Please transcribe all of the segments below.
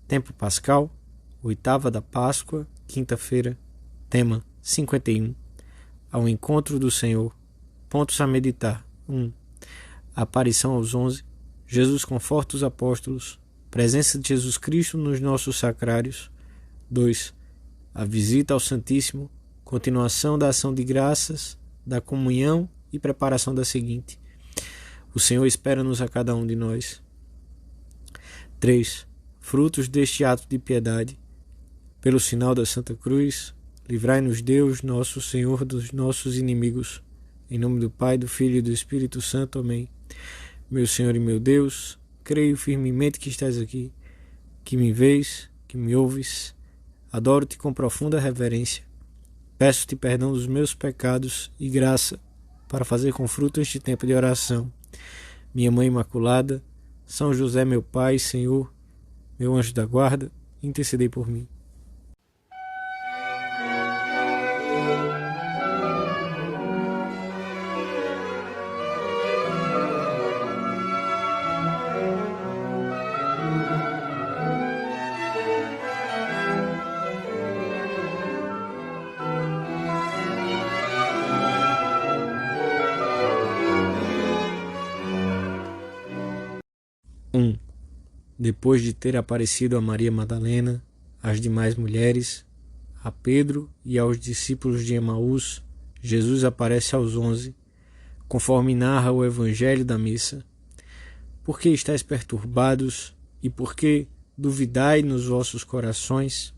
Tempo pascal, oitava da Páscoa, quinta-feira, tema 51. Ao encontro do Senhor. Pontos a meditar. 1. A aparição aos 11. Jesus conforta os apóstolos. Presença de Jesus Cristo nos nossos sacrários. 2. A visita ao Santíssimo. Continuação da ação de graças, da comunhão e preparação da seguinte. O Senhor espera-nos a cada um de nós. 3. Frutos deste ato de piedade. Pelo sinal da Santa Cruz, livrai-nos Deus, nosso Senhor, dos nossos inimigos. Em nome do Pai, do Filho e do Espírito Santo. Amém. Meu Senhor e meu Deus, creio firmemente que estás aqui, que me vês, que me ouves. Adoro-te com profunda reverência. Peço-te perdão dos meus pecados e graça para fazer com fruto este tempo de oração. Minha Mãe Imaculada, São José, meu Pai, Senhor, meu anjo da guarda, intercedei por mim. Depois de ter aparecido a Maria Madalena, às demais mulheres, a Pedro e aos discípulos de Emaús, Jesus aparece aos 11, conforme narra o Evangelho da Missa. Por que estáis perturbados e por que duvidai nos vossos corações?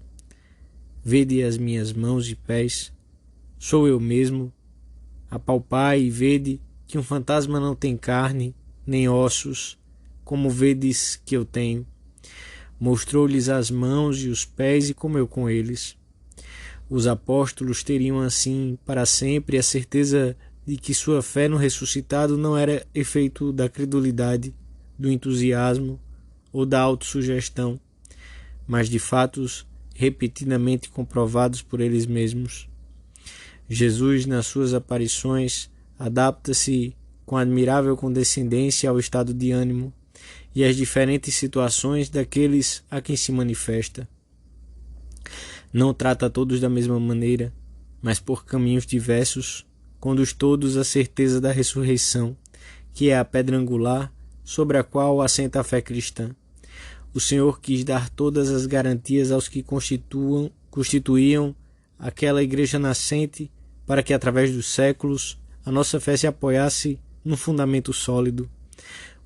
Vede as minhas mãos e pés, sou eu mesmo. Apalpai e vede que um fantasma não tem carne nem ossos, como vedes que eu tenho. Mostrou-lhes as mãos e os pés e comeu com eles. Os apóstolos teriam assim para sempre a certeza de que sua fé no ressuscitado não era efeito da credulidade, do entusiasmo ou da autossugestão, mas de fatos repetidamente comprovados por eles mesmos. Jesus, nas suas aparições, adapta-se com admirável condescendência ao estado de ânimo e às diferentes situações daqueles a quem se manifesta. Não trata a todos da mesma maneira, mas por caminhos diversos, conduz todos à certeza da ressurreição, que é a pedra angular sobre a qual assenta a fé cristã. O Senhor quis dar todas as garantias aos que constituíam aquela igreja nascente, para que através dos séculos a nossa fé se apoiasse num fundamento sólido.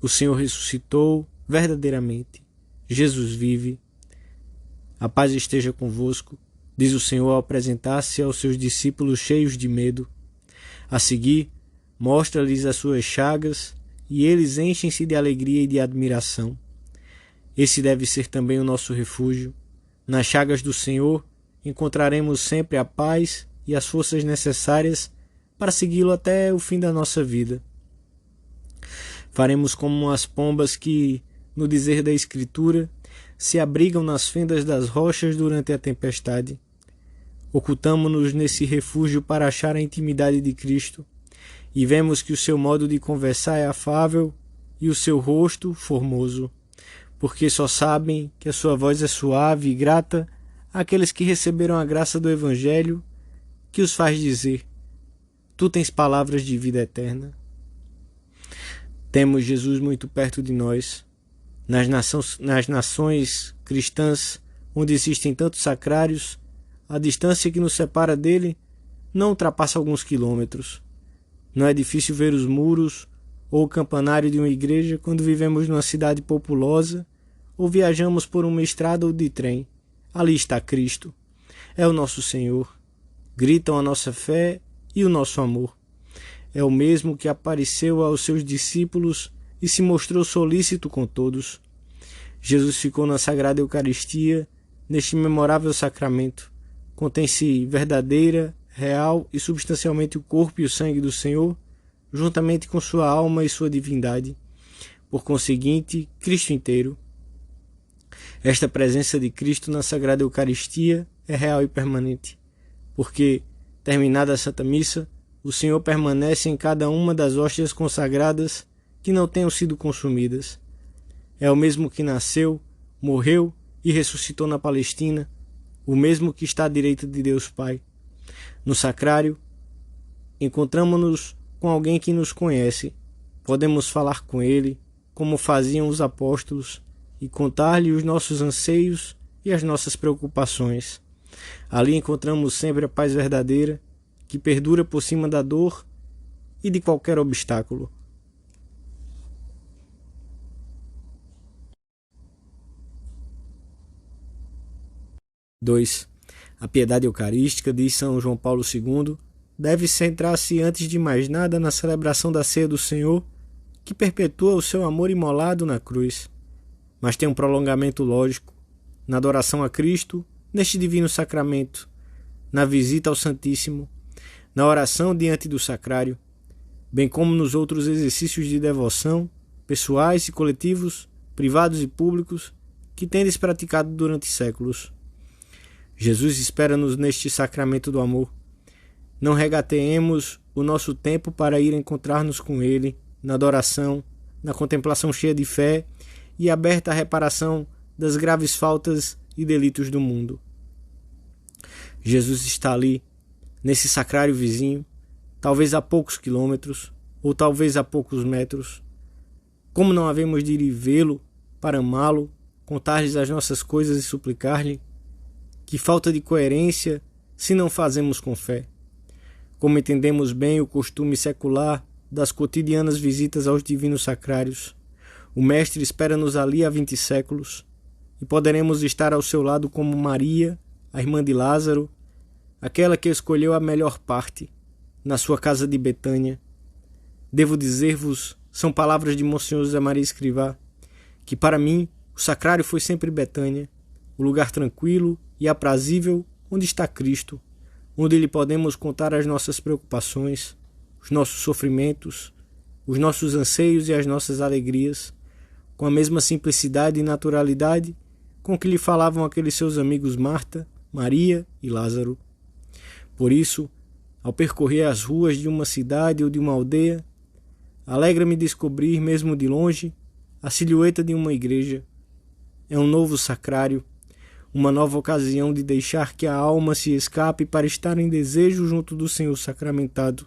O Senhor ressuscitou verdadeiramente. Jesus vive. A paz esteja convosco, diz o Senhor ao apresentar-se aos seus discípulos cheios de medo. A seguir, mostra-lhes as suas chagas e eles enchem-se de alegria e de admiração. Esse deve ser também o nosso refúgio. Nas chagas do Senhor encontraremos sempre a paz e as forças necessárias para segui-lo até o fim da nossa vida. Faremos como as pombas que, no dizer da Escritura, se abrigam nas fendas das rochas durante a tempestade. Ocultamo-nos nesse refúgio para achar a intimidade de Cristo, e vemos que o seu modo de conversar é afável e o seu rosto formoso, porque só sabem que a sua voz é suave e grata àqueles que receberam a graça do Evangelho, que os faz dizer: Tu tens palavras de vida eterna. Temos Jesus muito perto de nós. Nas nações cristãs, onde existem tantos sacrários, a distância que nos separa dele não ultrapassa alguns quilômetros. Não é difícil ver os muros ou o campanário de uma igreja quando vivemos numa cidade populosa ou viajamos por uma estrada ou de trem. Ali está Cristo. É o nosso Senhor. Gritam a nossa fé e o nosso amor. É o mesmo que apareceu aos seus discípulos e se mostrou solícito com todos. Jesus ficou na Sagrada Eucaristia, neste memorável sacramento. Contém-se verdadeira, real e substancialmente o corpo e o sangue do Senhor, juntamente com sua alma e sua divindade. Por conseguinte, Cristo inteiro. Esta presença de Cristo na Sagrada Eucaristia é real e permanente, porque, terminada a Santa Missa, o Senhor permanece em cada uma das hóstias consagradas que não tenham sido consumidas. É o mesmo que nasceu, morreu e ressuscitou na Palestina, o mesmo que está à direita de Deus Pai. No sacrário, encontramos-nos com alguém que nos conhece. Podemos falar com ele, como faziam os apóstolos, e contar-lhe os nossos anseios e as nossas preocupações. Ali encontramos sempre a paz verdadeira, que perdura por cima da dor e de qualquer obstáculo. Dois. A piedade eucarística, diz São João Paulo II, deve centrar-se antes de mais nada na celebração da ceia do Senhor, que perpetua o seu amor imolado na cruz, mas tem um prolongamento lógico na adoração a Cristo, neste divino sacramento, na visita ao Santíssimo, na oração diante do sacrário, bem como nos outros exercícios de devoção, pessoais e coletivos, privados e públicos, que tendes praticado durante séculos. Jesus espera-nos neste sacramento do amor. Não regateemos o nosso tempo para ir encontrar-nos com Ele, na adoração, na contemplação cheia de fé e aberta à reparação das graves faltas e delitos do mundo. Jesus está ali, nesse sacrário vizinho, talvez a poucos quilômetros, ou talvez a poucos metros. Como não havemos de ir vê-lo para amá-lo, contar-lhes as nossas coisas e suplicar-lhe? Que falta de coerência se não fazemos com fé. Como entendemos bem o costume secular das cotidianas visitas aos divinos sacrários, o Mestre espera-nos ali há 20 séculos, e poderemos estar ao seu lado como Maria, a irmã de Lázaro, aquela que escolheu a melhor parte, na sua casa de Betânia. Devo dizer-vos, são palavras de Monsenhor José Maria Escrivá, que para mim o sacrário foi sempre Betânia, o lugar tranquilo e aprazível onde está Cristo, onde lhe podemos contar as nossas preocupações, os nossos sofrimentos, os nossos anseios e as nossas alegrias, com a mesma simplicidade e naturalidade com que lhe falavam aqueles seus amigos Marta, Maria e Lázaro. Por isso, ao percorrer as ruas de uma cidade ou de uma aldeia, alegra-me descobrir, mesmo de longe, a silhueta de uma igreja. É um novo sacrário, uma nova ocasião de deixar que a alma se escape para estar em desejo junto do Senhor sacramentado.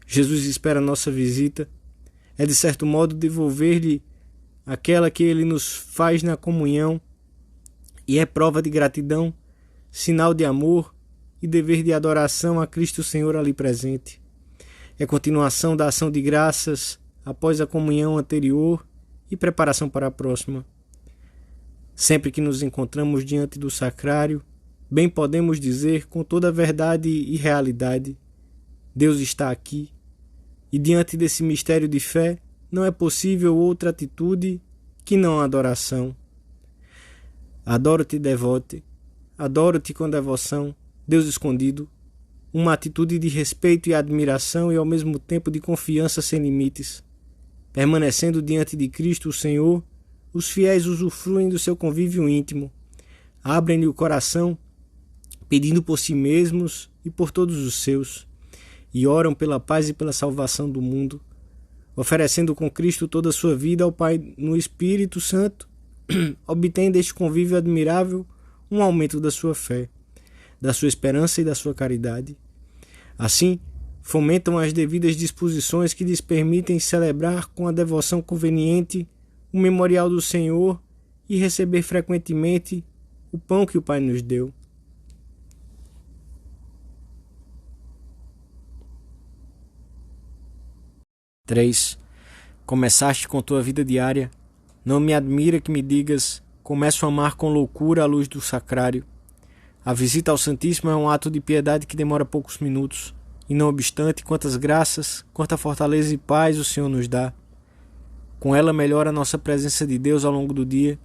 Jesus espera nossa visita. É de certo modo devolver-lhe aquela que ele nos faz na comunhão, e é prova de gratidão, sinal de amor e dever de adoração a Cristo Senhor ali presente. É continuação da ação de graças após a comunhão anterior e preparação para a próxima. Sempre que nos encontramos diante do sacrário, bem podemos dizer com toda a verdade e realidade: Deus está aqui, e diante desse mistério de fé não é possível outra atitude que não a adoração. Adoro-te, devote, adoro-te com devoção, Deus escondido, uma atitude de respeito e admiração e ao mesmo tempo de confiança sem limites. Permanecendo diante de Cristo o Senhor, os fiéis usufruem do seu convívio íntimo, abrem-lhe o coração, pedindo por si mesmos e por todos os seus, e oram pela paz e pela salvação do mundo, oferecendo com Cristo toda a sua vida ao Pai no Espírito Santo, obtém deste convívio admirável um aumento da sua fé, da sua esperança e da sua caridade. Assim, fomentam as devidas disposições que lhes permitem celebrar com a devoção conveniente o memorial do Senhor e receber frequentemente o pão que o Pai nos deu. Três. Começaste com tua vida diária. Não me admira que me digas: começo a amar com loucura a luz do sacrário. A visita ao Santíssimo é um ato de piedade que demora poucos minutos, e não obstante, quantas graças, quanta fortaleza e paz o Senhor nos dá. Com ela melhora a nossa presença de Deus ao longo do dia,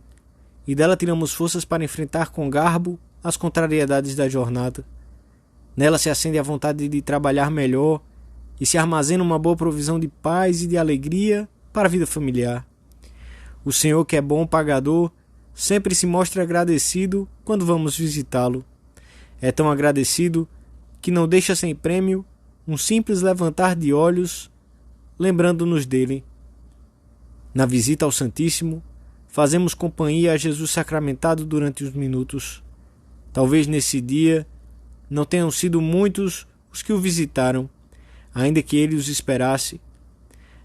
e dela tiramos forças para enfrentar com garbo as contrariedades da jornada. Nela se acende a vontade de trabalhar melhor e se armazena uma boa provisão de paz e de alegria para a vida familiar. O Senhor, que é bom pagador, sempre se mostra agradecido quando vamos visitá-lo. É tão agradecido que não deixa sem prêmio um simples levantar de olhos, lembrando-nos dele. Na visita ao Santíssimo, fazemos companhia a Jesus sacramentado durante os minutos. Talvez nesse dia não tenham sido muitos os que o visitaram, ainda que ele os esperasse.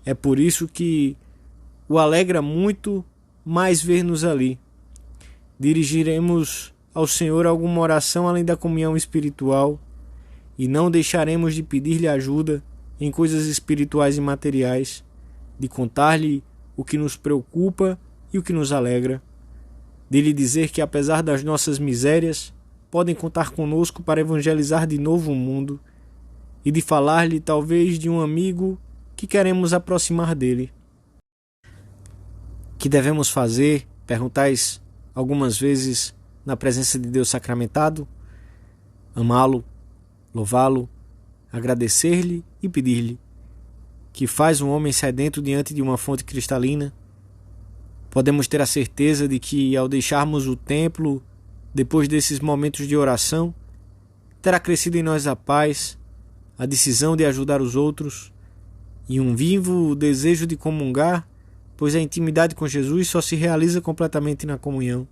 É por isso que o alegra muito mais ver-nos ali. Dirigiremos ao Senhor alguma oração além da comunhão espiritual e não deixaremos de pedir-lhe ajuda em coisas espirituais e materiais, de contar-lhe o que nos preocupa e o que nos alegra, de lhe dizer que apesar das nossas misérias, podem contar conosco para evangelizar de novo o mundo e de falar-lhe talvez de um amigo que queremos aproximar dele. Que devemos fazer? Perguntais algumas vezes na presença de Deus sacramentado? Amá-lo, louvá-lo, agradecer-lhe e pedir-lhe. Que faz um homem sedento diante de uma fonte cristalina? Podemos ter a certeza de que, ao deixarmos o templo, depois desses momentos de oração, terá crescido em nós a paz, a decisão de ajudar os outros e um vivo desejo de comungar, pois a intimidade com Jesus só se realiza completamente na comunhão.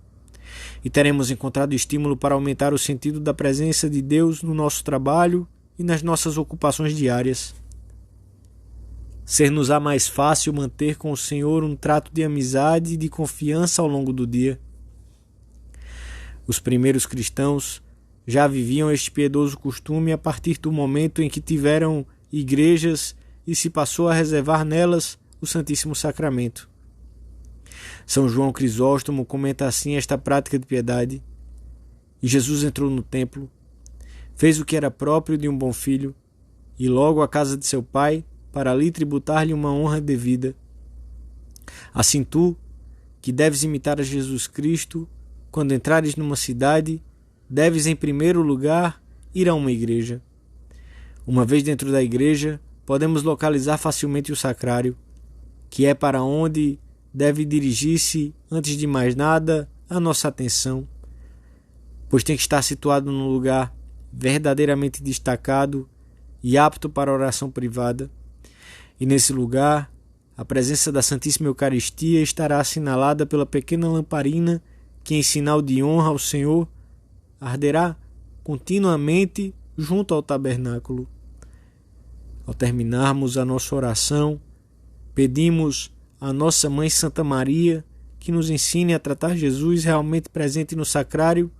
E teremos encontrado estímulo para aumentar o sentido da presença de Deus no nosso trabalho e nas nossas ocupações diárias. Ser-nos-á mais fácil manter com o Senhor um trato de amizade e de confiança ao longo do dia. Os primeiros cristãos já viviam este piedoso costume a partir do momento em que tiveram igrejas e se passou a reservar nelas o Santíssimo Sacramento. São João Crisóstomo comenta assim esta prática de piedade. E Jesus entrou no templo, fez o que era próprio de um bom filho, e logo à casa de seu pai, para ali tributar-lhe uma honra devida. Assim tu, que deves imitar a Jesus Cristo, quando entrares numa cidade, deves em primeiro lugar ir a uma igreja. Uma vez dentro da igreja, podemos localizar facilmente o sacrário, que é para onde deve dirigir-se, antes de mais nada, a nossa atenção, pois tem que estar situado num lugar verdadeiramente destacado e apto para oração privada. E nesse lugar, a presença da Santíssima Eucaristia estará assinalada pela pequena lamparina que, em sinal de honra ao Senhor, arderá continuamente junto ao tabernáculo. Ao terminarmos a nossa oração, pedimos à nossa Mãe Santa Maria que nos ensine a tratar Jesus realmente presente no sacrário,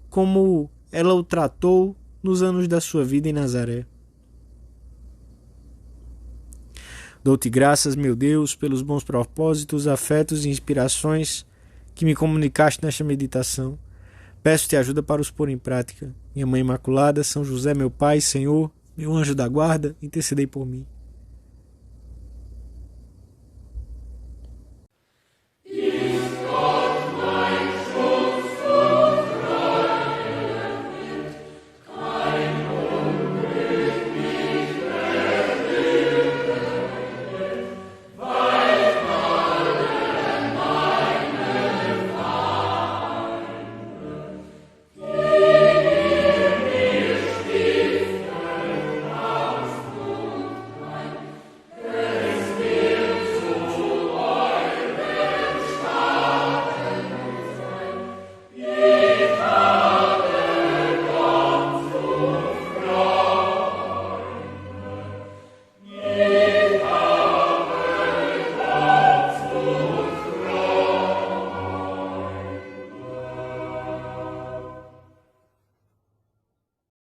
como ela o tratou nos anos da sua vida em Nazaré. Dou-te graças, meu Deus, pelos bons propósitos, afetos e inspirações que me comunicaste nesta meditação. Peço-te ajuda para os pôr em prática. Minha Mãe Imaculada, São José, meu Pai, Senhor, meu anjo da guarda, intercedei por mim.